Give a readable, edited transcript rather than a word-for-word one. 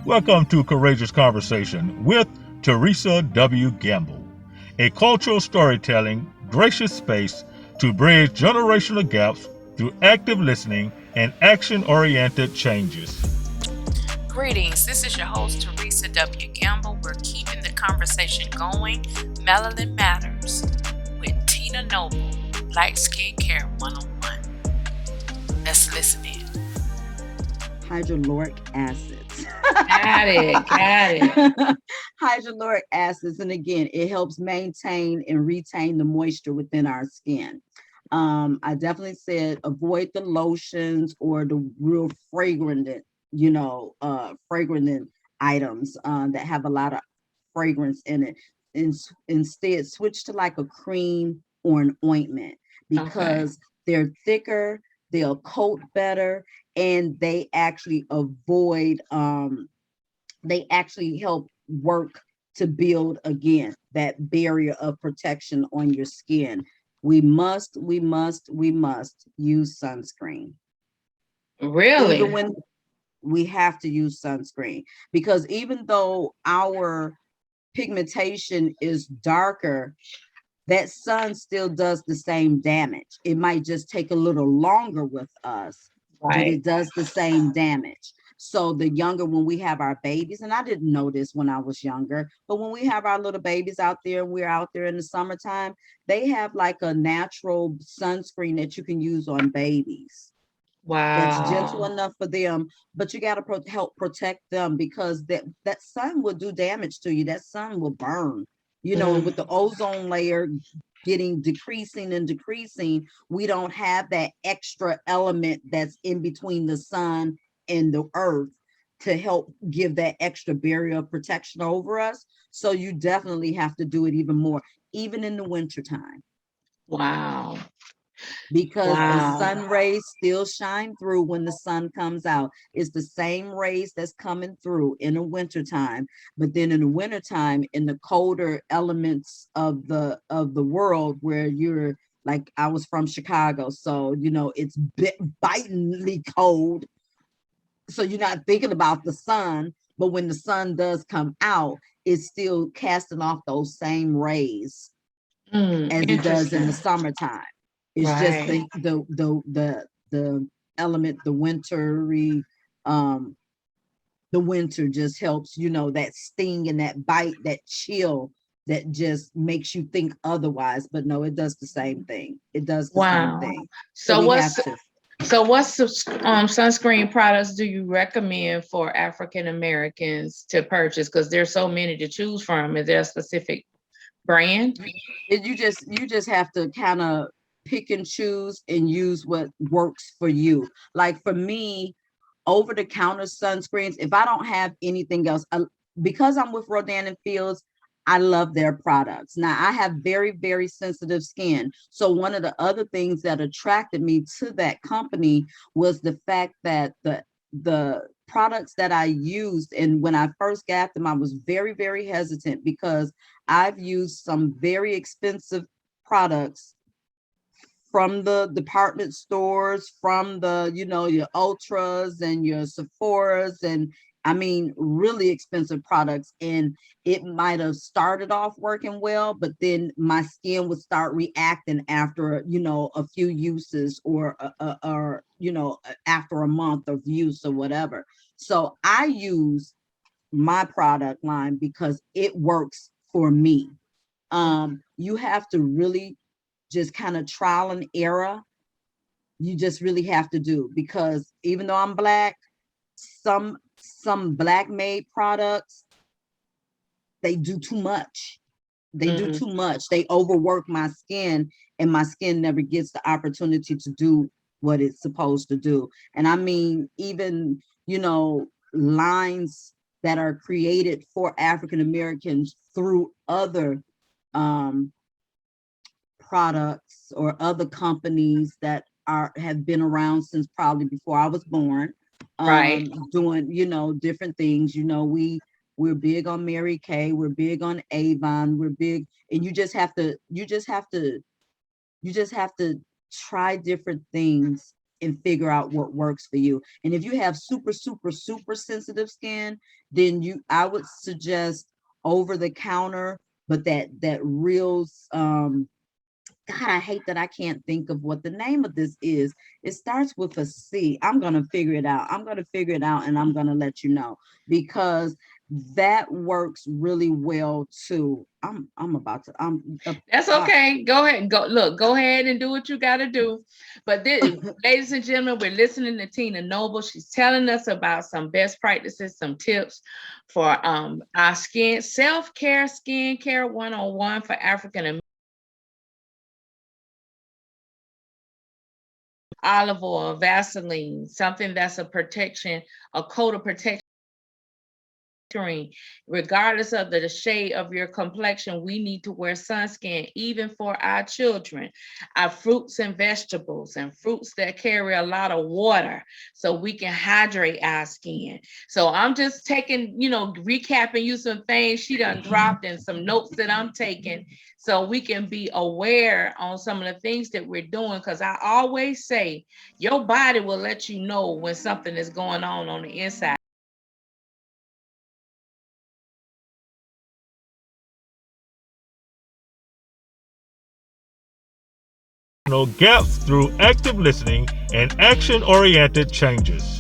Welcome to Courageous Conversation with Theresa W. Gamble, a cultural storytelling, gracious space to bridge generational gaps through active listening and action-oriented changes. Greetings, this is your host, Theresa W. Gamble. We're keeping the conversation going. Melanin Matters with Tina Noble, Black Skin Care 101. Let's listen in. Hyaluronic acids. Got it. Hyaluronic acids, and again, it helps maintain and retain the moisture within our skin. I definitely said avoid the lotions or the real fragrant, fragrant items that have a lot of fragrance in it. Instead, switch to like a cream or an ointment because they're thicker, they'll coat better, and they actually they actually help work to build again that barrier of protection on your skin. We must use sunscreen. Really? Even when we have to use sunscreen, because even though our pigmentation is darker, that sun still does the same damage. It might just take a little longer with us, but it does the same damage. So the younger, when we have our babies, and I didn't know this when I was younger, but when we have our little babies out there, we're out there in the summertime, they have like a natural sunscreen that you can use on babies. Wow. That's gentle enough for them, but you got to help protect them, because that sun will do damage to you. That sun will burn, and with the ozone layer decreasing and decreasing, we don't have that extra element that's in between the sun and the earth to help give that extra barrier of protection over us. So you definitely have to do it even more, even in the wintertime. Wow. Because the sun rays still shine through when the sun comes out. It's the same rays that's coming through in the wintertime. But then in the wintertime, in the colder elements of the world, where you're like, I was from Chicago, so it's bitingly cold. So you're not thinking about the sun, but when the sun does come out, it's still casting off those same rays as it does in the summertime. It's just the element, the wintry, the winter just helps, that sting and that bite, that chill that just makes you think otherwise. But no, it does the same thing. It does the same thing. So what sunscreen products do you recommend for African Americans to purchase? Because there's so many to choose from. Is there a specific brand? You just have to kind of pick and choose and use what works for you. Like for me, over-the-counter sunscreens, if I don't have anything else, because I'm with Rodan and Fields, I love their products. Now, I have very, very sensitive skin. So one of the other things that attracted me to that company was the fact that the products that I used, and when I first got them, I was very, very hesitant, because I've used some very expensive products from the department stores, from the, your Ultras and your Sephoras, and I mean, really expensive products. And it might have started off working well, but then my skin would start reacting after, a few uses, or after a month of use or whatever. So I use my product line because it works for me. You have to really just kind of trial and error. You just really have to do, because even though I'm Black, some Black made products, they do too much. They do too much. They overwork my skin, and my skin never gets the opportunity to do what it's supposed to do. And I mean, even, lines that are created for African Americans through other products or other companies that have been around since probably before I was born, doing different things. We're big on Mary Kay, we're big on Avon, we're big, and you just have to try different things and figure out what works for you. And if you have super, super, super sensitive skin, then I would suggest over the counter, but that real God, I hate that I can't think of what the name of this is. It starts with a C. I'm going to figure it out. I'm going to figure it out and I'm going to let you know, because that works really well too. I'm about to That's okay. Go ahead and go ahead and do what you got to do. But this, ladies and gentlemen, we're listening to Tina Noble. She's telling us about some best practices, some tips for our skin, self-care, skincare 101 for African American. Olive oil, Vaseline, something that's a protection, a coat of protection. Regardless of the shade of your complexion, we need to wear sunscreen, even for our children. Our fruits and vegetables, and fruits that carry a lot of water, so we can hydrate our skin. So I'm just taking, recapping you some things she done dropped and some notes that I'm taking, so we can be aware on some of the things that we're doing. Because I always say, your body will let you know when something is going on the inside. Gaps through active listening and action-oriented changes.